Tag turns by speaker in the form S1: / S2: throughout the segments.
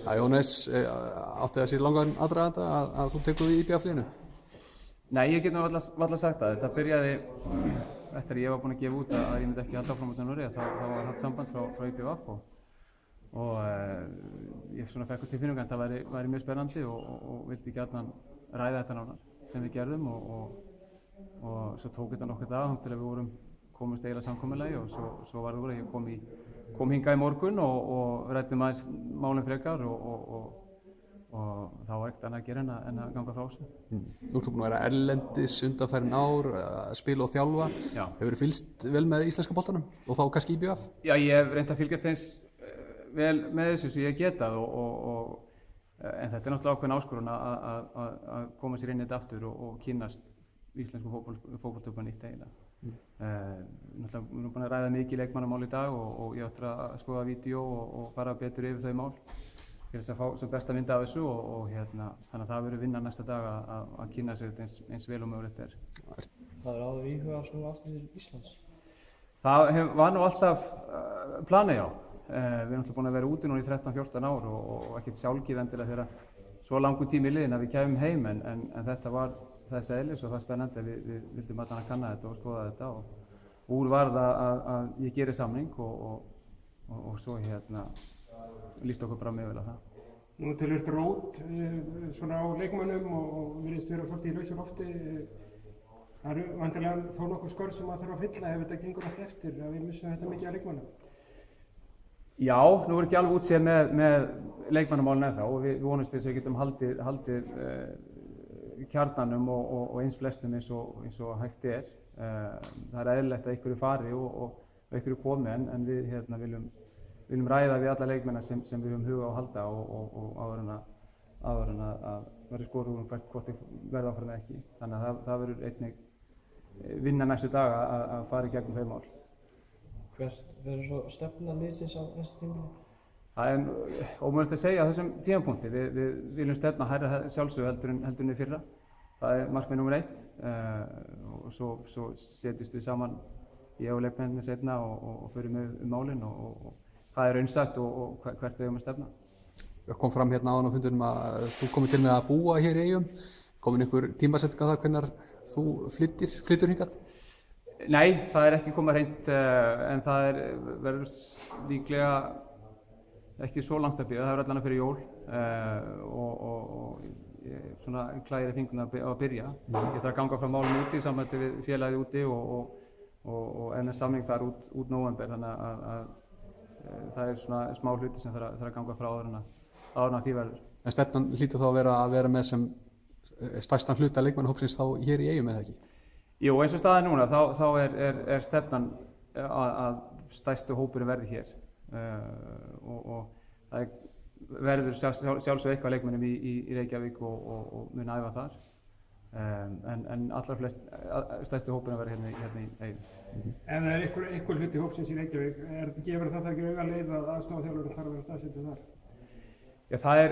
S1: Jóhannes, átti það sér langan aðdraganda að þú tekur við IBF-liðinu?
S2: Nei, ég get nú varla sagt það. Þetta byrjaði eftir að ég var búinn að gefa út að ég myndi ekki halda áfram út á Noregi, þá var haft samband frá IBF og ég svona fekk á tilfinningu að það væri mjög spennandi og vildi gjarnan ræða þetta nánar sem við gerðum og svo tók þetta nokkur dag til að við komumst eiginlega samkomulagi og svo var það úr að ég kom hingað í morgun og ræddum aðeins málin frekar og þá var ekkert annað að gera en að ganga frá þessu.
S1: Nú ertu búinn að vera erlendis undanfarin ár, að spila og þjálfa. Hefurðu fylgst vel með íslenska boltanum og þá kannski IBF?
S2: Já, ég hef reynt að fylgjast eins vel með þessu sem ég getað en þetta er náttúrulega ákveðin áskorun að koma sér inn í þetta aftur og kynnast íslensku fótbolta nýtt eiginlega. Náttúrulega við erum búin að ræða mikið leikmannamál í dag og ég ætla að skoða vídeo og fara betur yfir þau mál til þess að fá sem besta mynd af þessu og þannig að það verður vinna næsta dag að kynna sér þetta eins vel og mögulegt er.
S3: Það áður íhuga að snúa aftur til Íslands?
S2: Það var nú alltaf planið, já. Við erum náttúrulega búin að vera úti núna í 13-14 ár og ekkert sjálfgefið endilega þegar svo langur tími liðinn að við kæmum heim en þetta var þess eðlis og það er spennandi að við vildum allan að kanna þetta og skoða þetta og úr varð að ég geri samning og svo líst okkur bara mjög vel að það.
S4: Nú tölvöld rót svona á leikmönnum og virðist vera svolítið í lausu lofti. Það eru vantilega þó nokkuð skörð sem maður þarf að fylla ef þetta gengur allt eftir að við missum þetta mikið af leikmönnum.
S2: Já, nú er ekki alveg útséð með leikmannamálinn ennþá og við vonumst þess að við getum haldið kjarnanum og eins flestum eins og hægt er. Það er eðlilegt að einhverju fari og einhverju komi en við viljum ræða við alla leikmennar sem við höfum huga á að halda og áður en að verði skoruð hvort þið verða áfram eða ekki. Þannig að það verður einnig vinna næstu daga að fara í gegnum þau mál.
S3: Hvert verður svo stefna liðsins á næsta tímabili?
S2: Það er ómögulegt að segja á þessum tímapunkti. Við viljum stefna hærra sjálfsögðu heldur en við fyrra. Það er markmið númer 1 og svo setjumst við saman ég og leikmennirnir seinna og förum um málin og hvað er raunsætt og hvert við eigum að stefna.
S1: Það kom fram hérna áðan á fundinum að þú komið til með að búa hér í Eyjum. Komin einhver tímasetning á það hvenær þú flyttur hingað?
S2: Nei, það er ekki komið hreint en það verður líklega ekki svo langt að bíða. Það verður allan fyrir jól og ég svona klæðir fingurna á að byrja. Ég þarf að ganga frá málum úti í samvætti við félagið úti og með samning þar út nóvember þannig að það er svona smá hluti sem þarf að ganga frá áður en því verður. En
S1: stefnan hlýtur þá að vera með sem stærstan hluta leikmannahópsins þá hér í Eyjum eða ekki? Jú,
S2: eins og staðan núna þá er stefnan að stærstu hópurinn verði hér og það verður sjálfsög eitthvað leikmönnum í Reykjavík og mun æfa þar en allra flest stærstu hópurinn verði hérna í Eyjum.
S4: En það er einhver hluti hópsins í Reykjavík, gefur það ekki auga leið að aðstoðarþjálfarinn þarf að vera staðsettur þar?
S2: Já, það er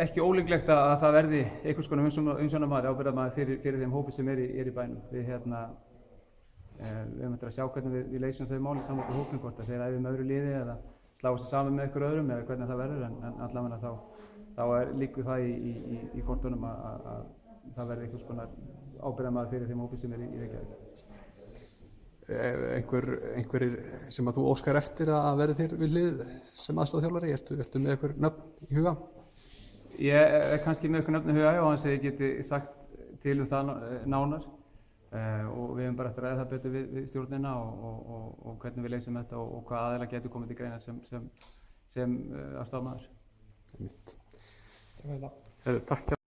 S2: ekki ólíklegt að það verði einhvers konar umsjónarmaður, ábyrgðarmaður fyrir þeim hópi sem er í bænum. Við höfum eftir að sjá hvernig við leysum þau mál í samvætti hópnum, hvort að þeir æfi með öðru liði eða slá sig saman með einhver öðrum eða hvernig það verður, en allavega þá líkur það í kortunum að það verði einhvers konar ábyrgðarmaður fyrir þeim hópi sem er í Reykjavík.
S1: Einhverjir sem að þú óskar eftir að verði þér við hlið sem aðstoðarþjálfari, ertu með einhver nöfn í huga?
S2: Ég er kannski með einhver nöfn í huga og hans ég geti sagt til það nánar og við höfum bara eftir að ræða það betur við stjórnina og hvernig við leysum þetta og hvað aðeinslega getur komið til greina sem aðstoðarmaður.
S1: Takk.